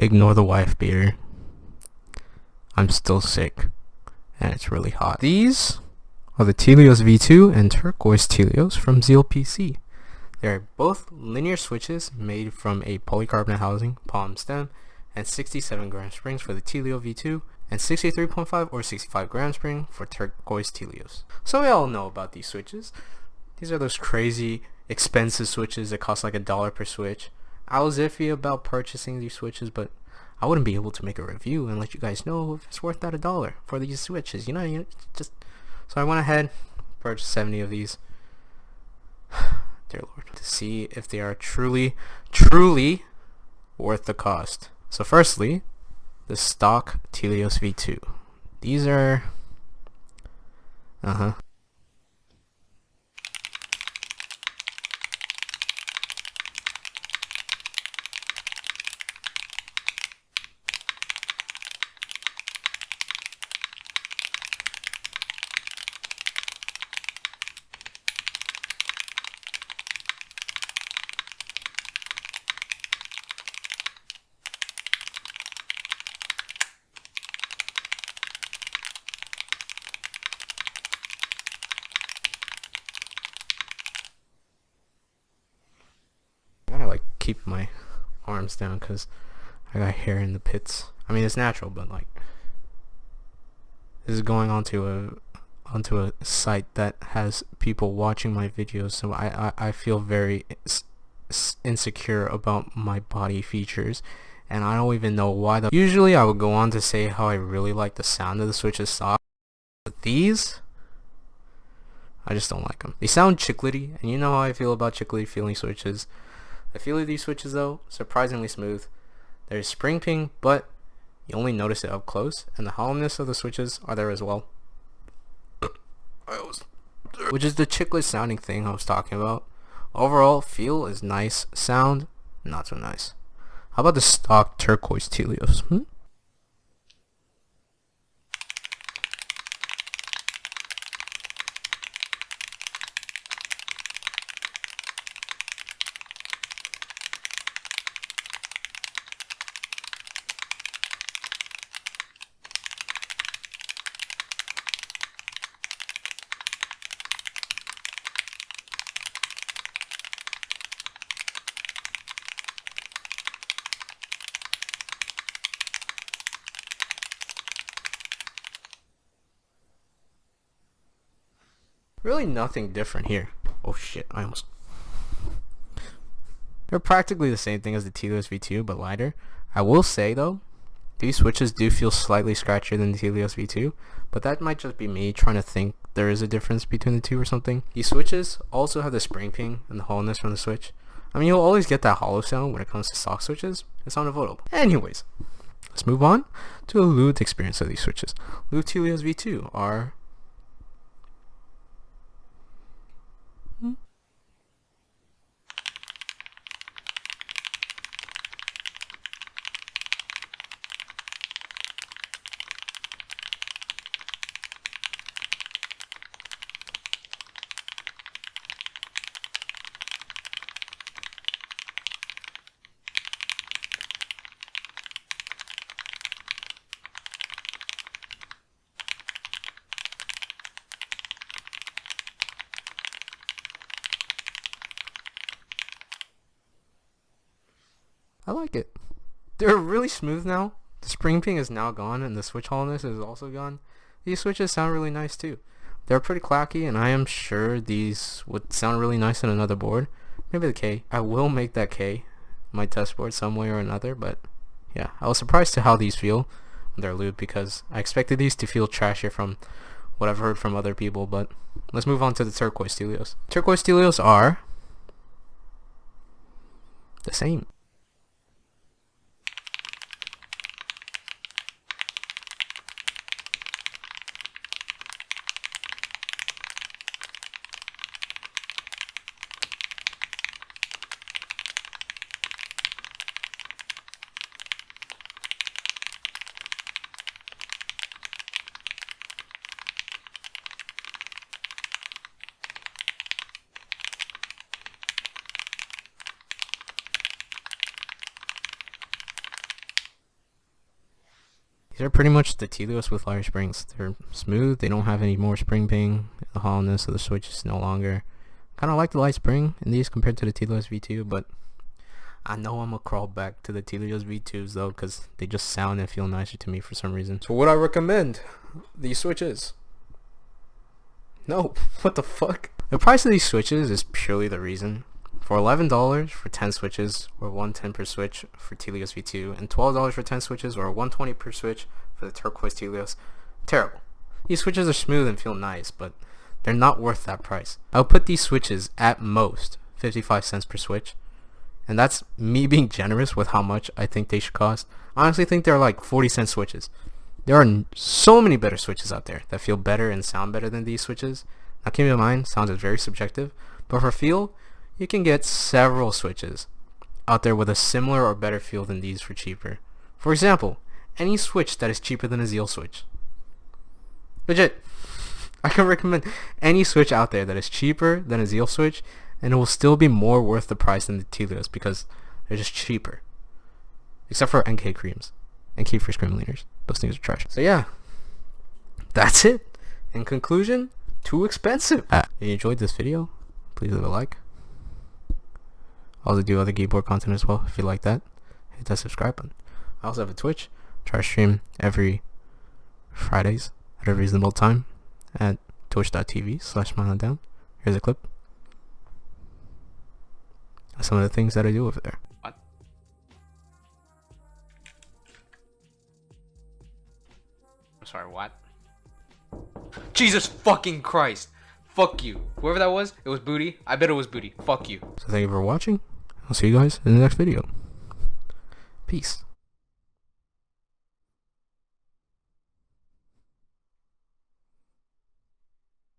Ignore the wife beater. I'm still sick, and it's really hot. These are the Tealio V2 and Turquoise Tealios from Zeal PC. They are both linear switches made from a polycarbonate housing, palm stem, and 67 gram springs for the Tealio V2, and 63.5 or 65 gram spring for Turquoise Tealios. So we all know about these switches. These are those crazy expensive switches that cost like $1 per switch. I was iffy about purchasing these switches, but I wouldn't be able to make a review and let you guys know if it's worth that $1 for these switches. You know, just so I went ahead, purchased 70 of these. Dear Lord, to see if they are truly worth the cost. So firstly, the stock Tealio V2. These are I gotta like keep my arms down because I got hair in the pits. I mean, it's natural, but like this is going onto a site that has people watching my videos, so I feel very insecure about my body features, and I don't even know why. Usually I would go on to say how I really like the sound of the switches soft, but these I just don't like them. They sound chiclety, and you know how I feel about chiclety feeling switches. The feel of these switches though, surprisingly smooth. There's spring ping, but you only notice it up close, and the hollowness of the switches are there as well. Which is the chiclet sounding thing I was talking about. Overall, feel is nice, sound, not so nice. How about the stock Turquoise Tealios? Really nothing different here. Oh shit, they're practically the same thing as the Tealio V2, but lighter. I will say though, these switches do feel slightly scratchier than the Tealio V2, but that might just be me trying to think there is a difference between the two or something. These switches also have the spring ping and the hollowness from the switch. I mean, you'll always get that hollow sound when it comes to stock switches. It's unavoidable. Anyways, let's move on to a lubed experience of these switches. Lubed Tealio V2 are I like it. They're really smooth now. The spring ping is now gone and the switch hollowness is also gone. These switches sound really nice too. They're pretty clacky, and I am sure these would sound really nice on another board. Maybe the K. I will make that K my test board some way or another, but yeah. I was surprised to how these feel when they're lubed because I expected these to feel trashier from what I've heard from other people, but let's move on to the Turquoise Tealios. Turquoise Tealios are the same. These are pretty much the Tealios with lighter springs. They're smooth, they don't have any more spring ping, the hollowness of the switch is no longer. Kind of like the light spring in these compared to the Tealios V2, but I know I'm gonna crawl back to the Tealios V2s though, because they just sound and feel nicer to me for some reason. So would I recommend these switches? No. What the fuck? The price of these switches is purely the reason. For $11 for 10 switches, or $110 per switch for Tealios V2, and $12 for 10 switches, or $120 per switch for the Turquoise Tealios, terrible. These switches are smooth and feel nice, but they're not worth that price. I'll put these switches at most 55 cents per switch, and that's me being generous with how much I think they should cost. I honestly think they're like 40-cent switches. There are so many better switches out there that feel better and sound better than these switches. Now keep in mind, sound is very subjective, but for feel, you can get several switches out there with a similar or better feel than these for cheaper. For example, any switch that is cheaper than a Zeal switch. Legit. I can recommend any switch out there that is cheaper than a Zeal switch, and it will still be more worth the price than the Tealios because they're just cheaper. Except for NK creams and key free screen leaders. Those things are trash. So yeah, that's it. In conclusion, too expensive. If you enjoyed this video, please leave a like. I also do other keyboard content as well. If you like that, hit that subscribe button. I also have a Twitch. Try to stream every Fridays at a reasonable time at twitch.tv/smiledown. Here's a clip of some of the things that I do over there. What? I'm sorry, what? Jesus fucking Christ. Fuck you. Whoever that was, it was Booty. I bet it was Booty. Fuck you. So thank you for watching. I'll see you guys in the next video. Peace.